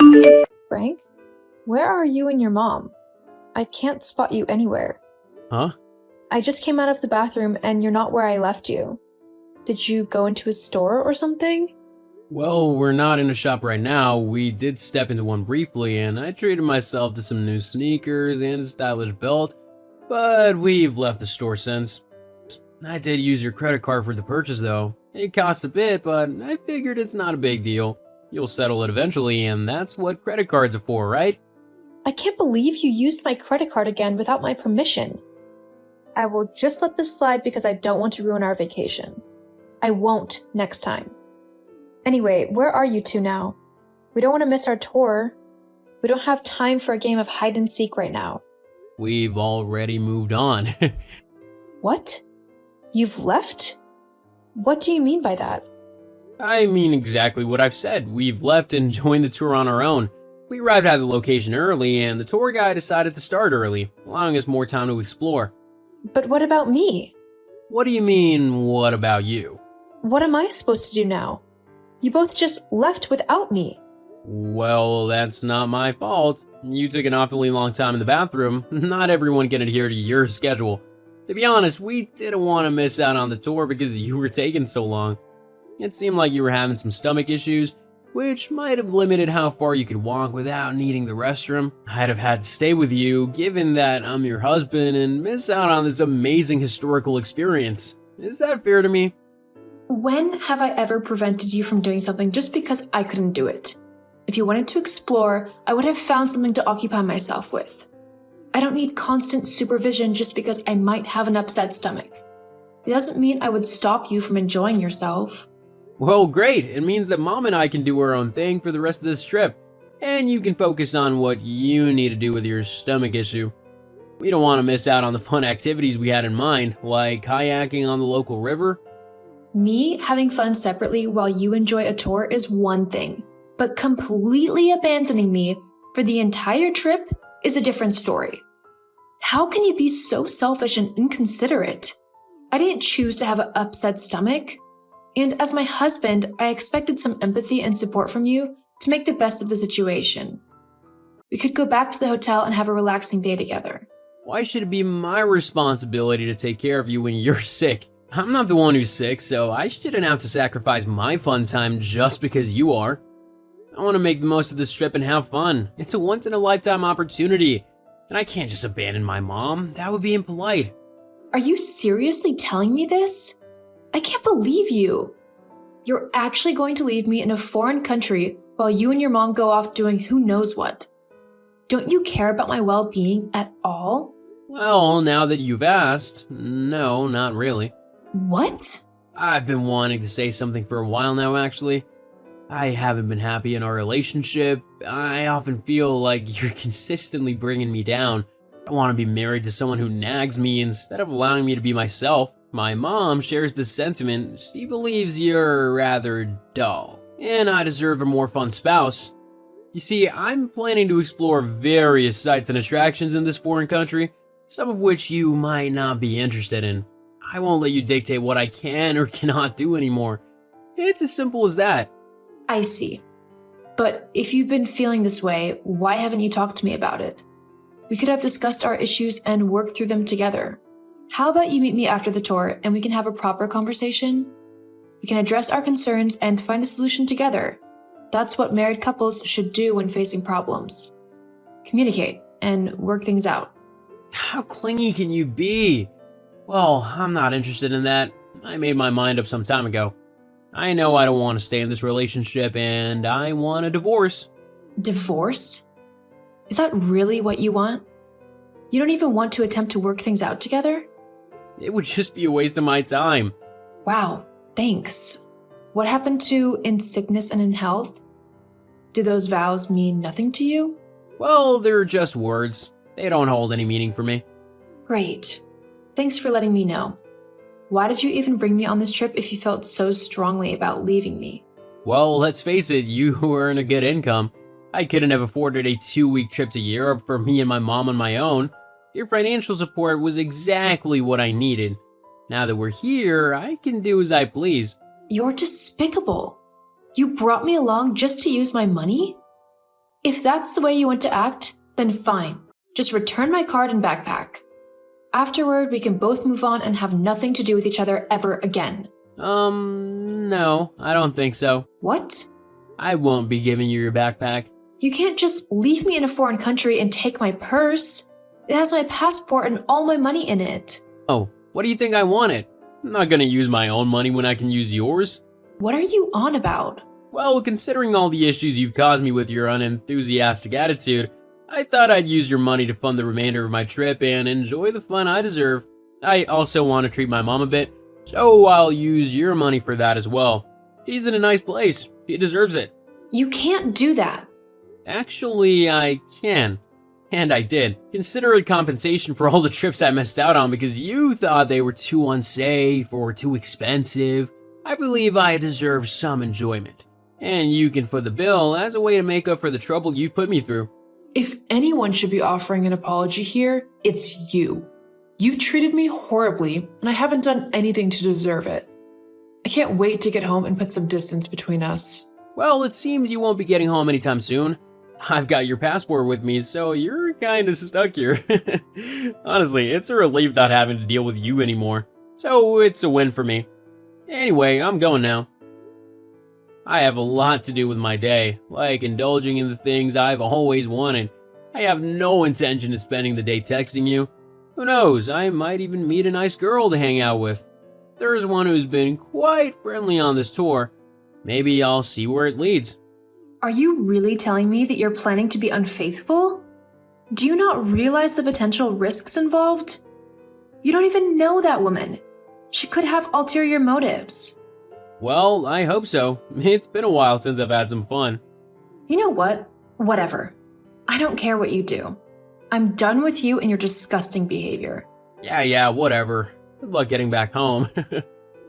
Hey, Frank, where are you and your mom? I can't spot you anywhere. Huh? I just came out of the bathroom and you're not where I left you. Did you go into a store or something? Well, we're not in a shop right now. We did step into one briefly, and I treated myself to some new sneakers and a stylish belt, but we've left the store since. I did use your credit card for the purchase, though. It cost a bit, but I figured it's not a big deal. You'll settle it eventually, and that's what credit cards are for, right? I can't believe you used my credit card again without my permission. I will just let this slide because I don't want to ruin our vacation. I won't next time. Anyway, where are you two now? We don't want to miss our tour. We don't have time for a game of hide and seek right now. We've already moved on. What? You've left? What do you mean by that? I mean exactly what I've said. We've left and joined the tour on our own. We arrived at the location early, and the tour guide decided to start early, allowing us more time to explore. But what about me? What do you mean, what about you? What am I supposed to do now? You both just left without me. Well, that's not my fault. You took an awfully long time in the bathroom. Not everyone can adhere to your schedule. To be honest, we didn't want to miss out on the tour because you were taking so long. It seemed like you were having some stomach issues, which might have limited how far you could walk without needing the restroom. I'd have had to stay with you, given that I'm your husband, and miss out on this amazing historical experience. Is that fair to me? When have I ever prevented you from doing something just because I couldn't do it? If you wanted to explore, I would have found something to occupy myself with. I don't need constant supervision just because I might have an upset stomach. It doesn't mean I would stop you from enjoying yourself. Well, great. It means that Mom and I can do our own thing for the rest of this trip, and you can focus on what you need to do with your stomach issue. We don't want to miss out on the fun activities we had in mind, like kayaking on the local river. Me having fun separately while you enjoy a tour is one thing, but completely abandoning me for the entire trip is a different story. How can you be so selfish and inconsiderate? I didn't choose to have an upset stomach. And as my husband, I expected some empathy and support from you to make the best of the situation. We could go back to the hotel and have a relaxing day together. Why should it be my responsibility to take care of you when you're sick? I'm not the one who's sick, so I shouldn't have to sacrifice my fun time just because you are. I want to make the most of this trip and have fun. It's a once-in-a-lifetime opportunity, and I can't just abandon my mom. That would be impolite. Are you seriously telling me this? I can't believe you. You're actually going to leave me in a foreign country while you and your mom go off doing who knows what. Don't you care about my well-being at all? Well, now that you've asked, no, not really. What? I've been wanting to say something for a while now, actually. I haven't been happy in our relationship. I often feel like you're consistently bringing me down. I want to be married to someone who nags me instead of allowing me to be myself. My mom shares this sentiment. She believes you're rather dull, and I deserve a more fun spouse. You see, I'm planning to explore various sites and attractions in this foreign country, some of which you might not be interested in. I won't let you dictate what I can or cannot do anymore. It's as simple as that. I see. But if you've been feeling this way, why haven't you talked to me about it? We could have discussed our issues and worked through them together. How about you meet me after the tour and we can have a proper conversation? We can address our concerns and find a solution together. That's what married couples should do when facing problems. Communicate and work things out. How clingy can you be? Well, I'm not interested in that. I made my mind up some time ago. I know I don't want to stay in this relationship, and I want a divorce. Divorce? Is that really what you want? You don't even want to attempt to work things out together? It would just be a waste of my time. Wow, thanks. What happened to in sickness and in health? Do those vows mean nothing to you? Well, they're just words. They don't hold any meaning for me. Great. Thanks for letting me know. Why did you even bring me on this trip if you felt so strongly about leaving me? Well, let's face it, you earn a good income. I couldn't have afforded a 2-week trip to Europe for me and my mom on my own. Your financial support was exactly what I needed. Now that we're here, I can do as I please. You're despicable. You brought me along just to use my money? If that's the way you want to act, then fine. Just return my card and backpack. Afterward, we can both move on and have nothing to do with each other ever again. No, I don't think so. What? I won't be giving you your backpack. You can't just leave me in a foreign country and take my purse. It has my passport and all my money in it. Oh, what do you think I wanted? I'm not gonna use my own money when I can use yours. What are you on about? Well, considering all the issues you've caused me with your unenthusiastic attitude, I thought I'd use your money to fund the remainder of my trip and enjoy the fun I deserve. I also want to treat my mom a bit, so I'll use your money for that as well. She's in a nice place. She deserves it. You can't do that. Actually, I can. And I did. Consider it compensation for all the trips I missed out on because you thought they were too unsafe or too expensive. I believe I deserve some enjoyment. And you can foot the bill as a way to make up for the trouble you've put me through. If anyone should be offering an apology here, it's you. You've treated me horribly, and I haven't done anything to deserve it. I can't wait to get home and put some distance between us. Well, it seems you won't be getting home anytime soon. I've got your passport with me, so you're kinda stuck here. Honestly, it's a relief not having to deal with you anymore. So it's a win for me. Anyway, I'm going now. I have a lot to do with my day, like indulging in the things I've always wanted. I have no intention of spending the day texting you. Who knows, I might even meet a nice girl to hang out with. There's one who's been quite friendly on this tour. Maybe I'll see where it leads. Are you really telling me that you're planning to be unfaithful? Do you not realize the potential risks involved? You don't even know that woman. She could have ulterior motives. Well, I hope so. It's been a while since I've had some fun. You know what? Whatever. I don't care what you do. I'm done with you and your disgusting behavior. Yeah, whatever. Good luck getting back home.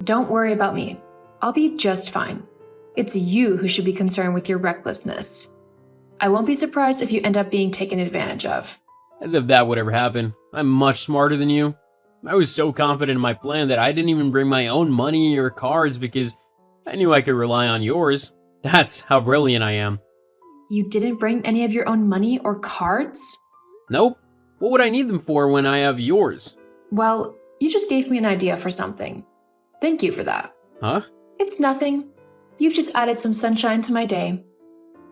Don't worry about me. I'll be just fine. It's you who should be concerned with your recklessness. I won't be surprised if you end up being taken advantage of. As if that would ever happen. I'm much smarter than you. I was so confident in my plan that I didn't even bring my own money or cards because I knew I could rely on yours. That's how brilliant I am. You didn't bring any of your own money or cards? Nope. What would I need them for when I have yours? Well, you just gave me an idea for something. Thank you for that. Huh? It's nothing. You've just added some sunshine to my day.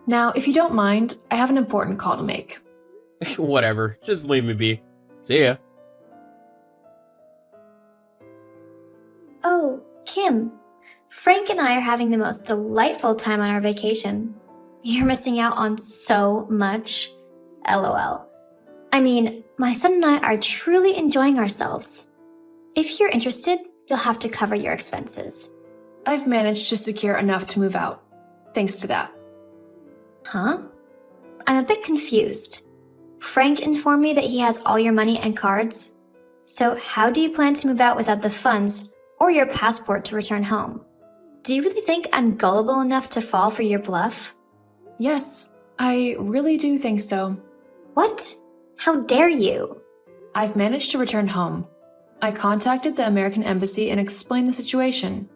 Now, if you don't mind, I have an important call to make. Whatever. Just leave me be. See ya. Oh, Kim. Frank and I are having the most delightful time on our vacation. You're missing out on so much. LOL. I mean, my son and I are truly enjoying ourselves. If you're interested, you'll have to cover your expenses. I've managed to secure enough to move out. Thanks to that. Huh? I'm a bit confused. Frank informed me that he has all your money and cards. So how do you plan to move out without the funds or your passport to return home? Do you really think I'm gullible enough to fall for your bluff? Yes, I really do think so. What? How dare you? I've managed to return home. I contacted the American Embassy and explained the situation.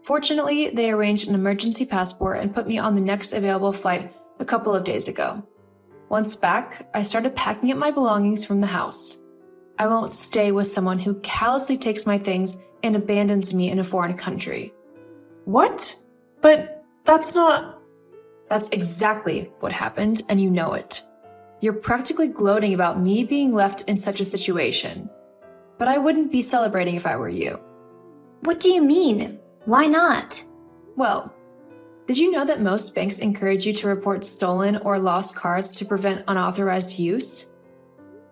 Fortunately, they arranged an emergency passport and put me on the next available flight a couple of days ago. Once back, I started packing up my belongings from the house. I won't stay with someone who callously takes my things and abandons me in a foreign country. What? But that's not... That's exactly what happened, and you know it. You're practically gloating about me being left in such a situation. But I wouldn't be celebrating if I were you. What do you mean? Why not? Well, did you know that most banks encourage you to report stolen or lost cards to prevent unauthorized use?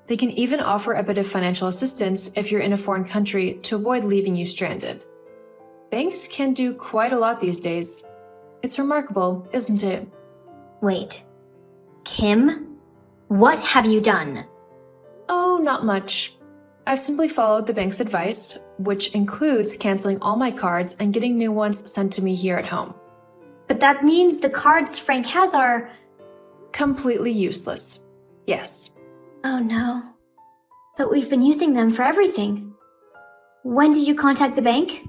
They can even offer a bit of financial assistance if you're in a foreign country to avoid leaving you stranded. Banks can do quite a lot these days. It's remarkable, isn't it? Wait. Kim? What have you done? Oh, not much. I've simply followed the bank's advice, which includes canceling all my cards and getting new ones sent to me here at home. But that means the cards Frank has are... Completely useless. Yes. Oh no. But we've been using them for everything. When did you contact the bank?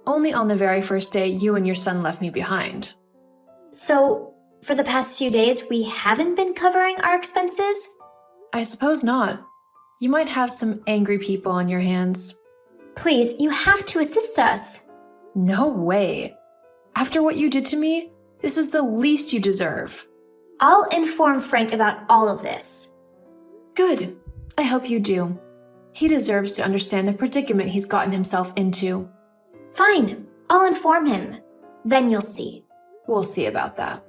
Only on the very first day you and your son left me behind. So, for the past few days we haven't been covering our expenses? I suppose not. You might have some angry people on your hands. Please, you have to assist us. No way. After what you did to me, this is the least you deserve. I'll inform Frank about all of this. Good. I hope you do. He deserves to understand the predicament he's gotten himself into. Fine, I'll inform him. Then you'll see. We'll see about that.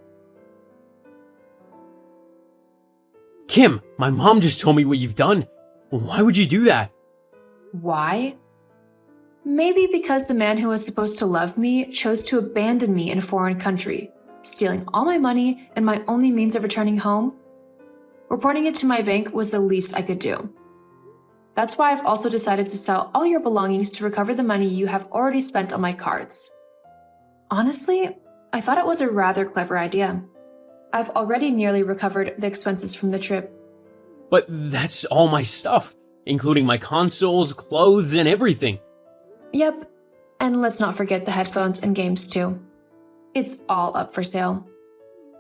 Kim, my mom just told me what you've done. Why would you do that? Why? Maybe because the man who was supposed to love me chose to abandon me in a foreign country, stealing all my money and my only means of returning home. Reporting it to my bank was the least I could do. That's why I've also decided to sell all your belongings to recover the money you have already spent on my cards. Honestly, I thought it was a rather clever idea. I've already nearly recovered the expenses from the trip. But that's all my stuff, including my consoles, clothes, and everything. Yep, and let's not forget the headphones and games too. It's all up for sale.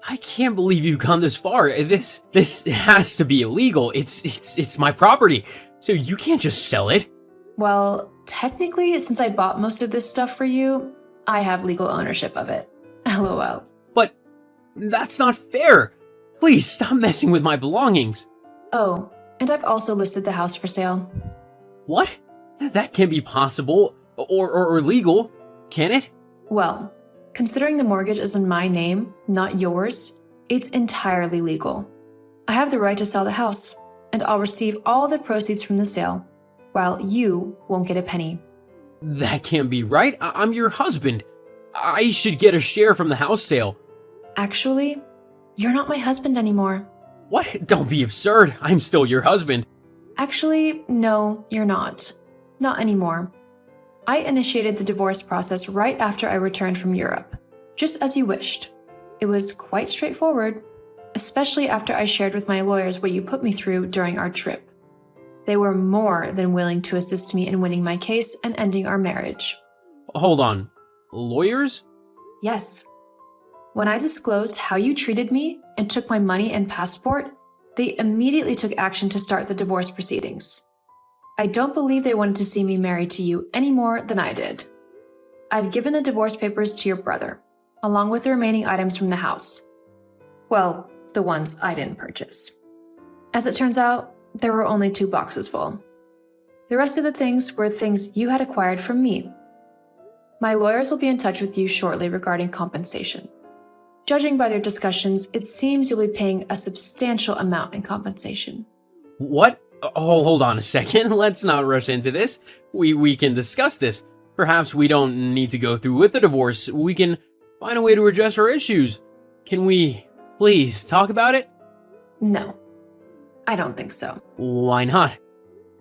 I can't believe you've gone this far. This has to be illegal. It's my property, so you can't just sell it. Well, technically, since I bought most of this stuff for you, I have legal ownership of it. LOL. But that's not fair. Please stop messing with my belongings. Oh, and I've also listed the house for sale. What? That can't be possible or legal, can it? Well, considering the mortgage is in my name, not yours, it's entirely legal. I have the right to sell the house, and I'll receive all the proceeds from the sale, while you won't get a penny. That can't be right. I'm your husband. I should get a share from the house sale. Actually, you're not my husband anymore. What? Don't be absurd. I'm still your husband. Actually, no, you're not. Not anymore. I initiated the divorce process right after I returned from Europe, just as you wished. It was quite straightforward, especially after I shared with my lawyers what you put me through during our trip. They were more than willing to assist me in winning my case and ending our marriage. Hold on. Lawyers? Yes. When I disclosed how you treated me and took my money and passport, they immediately took action to start the divorce proceedings. I don't believe they wanted to see me married to you any more than I did. I've given the divorce papers to your brother, along with the remaining items from the house. Well, the ones I didn't purchase. As it turns out, there were only 2 boxes full. The rest of the things were things you had acquired from me. My lawyers will be in touch with you shortly regarding compensation. Judging by their discussions, it seems you'll be paying a substantial amount in compensation. What? Oh, hold on a second. Let's not rush into this. We can discuss this. Perhaps we don't need to go through with the divorce. We can find a way to address our issues. Can we please talk about it? No, I don't think so. Why not?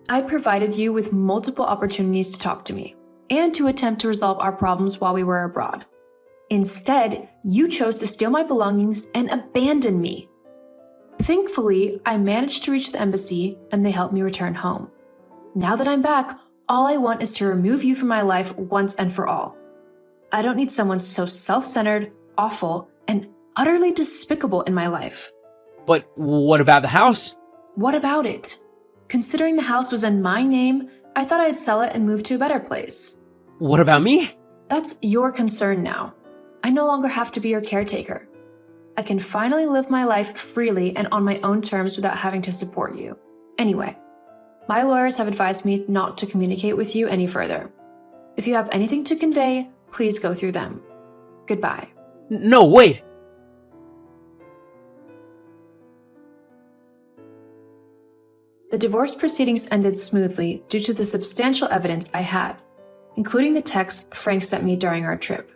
I provided you with multiple opportunities to talk to me and to attempt to resolve our problems while we were abroad. Instead, you chose to steal my belongings and abandon me. Thankfully, I managed to reach the embassy and they helped me return home. Now that I'm back, all I want is to remove you from my life once and for all. I don't need someone so self-centered, awful, and utterly despicable in my life. But what about the house? What about it? Considering the house was in my name, I thought I'd sell it and move to a better place. What about me? That's your concern now. I no longer have to be your caretaker. I can finally live my life freely and on my own terms without having to support you. Anyway, my lawyers have advised me not to communicate with you any further. If you have anything to convey, please go through them. Goodbye. No, wait! The divorce proceedings ended smoothly due to the substantial evidence I had, including the text Frank sent me during our trip.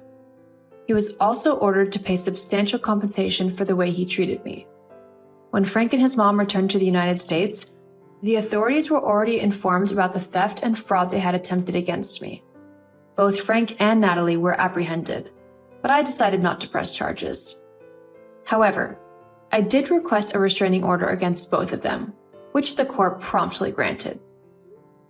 He was also ordered to pay substantial compensation for the way he treated me. When Frank and his mom returned to the United States, the authorities were already informed about the theft and fraud they had attempted against me. Both Frank and Natalie were apprehended, but I decided not to press charges. However, I did request a restraining order against both of them, which the court promptly granted.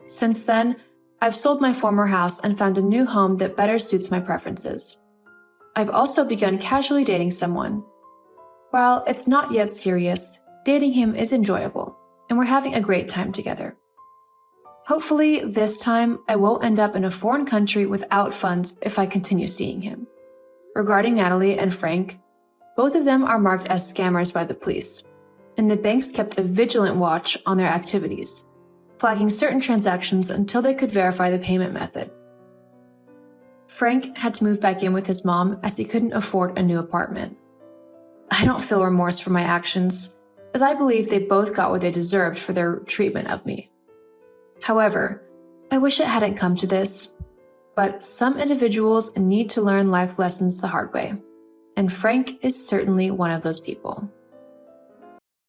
Since then, I've sold my former house and found a new home that better suits my preferences. I've also begun casually dating someone. While it's not yet serious, dating him is enjoyable, and we're having a great time together. Hopefully, this time I won't end up in a foreign country without funds if I continue seeing him. Regarding Natalie and Frank, both of them are marked as scammers by the police, and the banks kept a vigilant watch on their activities, flagging certain transactions until they could verify the payment method. Frank had to move back in with his mom as he couldn't afford a new apartment. I don't feel remorse for my actions, as I believe they both got what they deserved for their treatment of me. However, I wish it hadn't come to this, but some individuals need to learn life lessons the hard way, and Frank is certainly one of those people.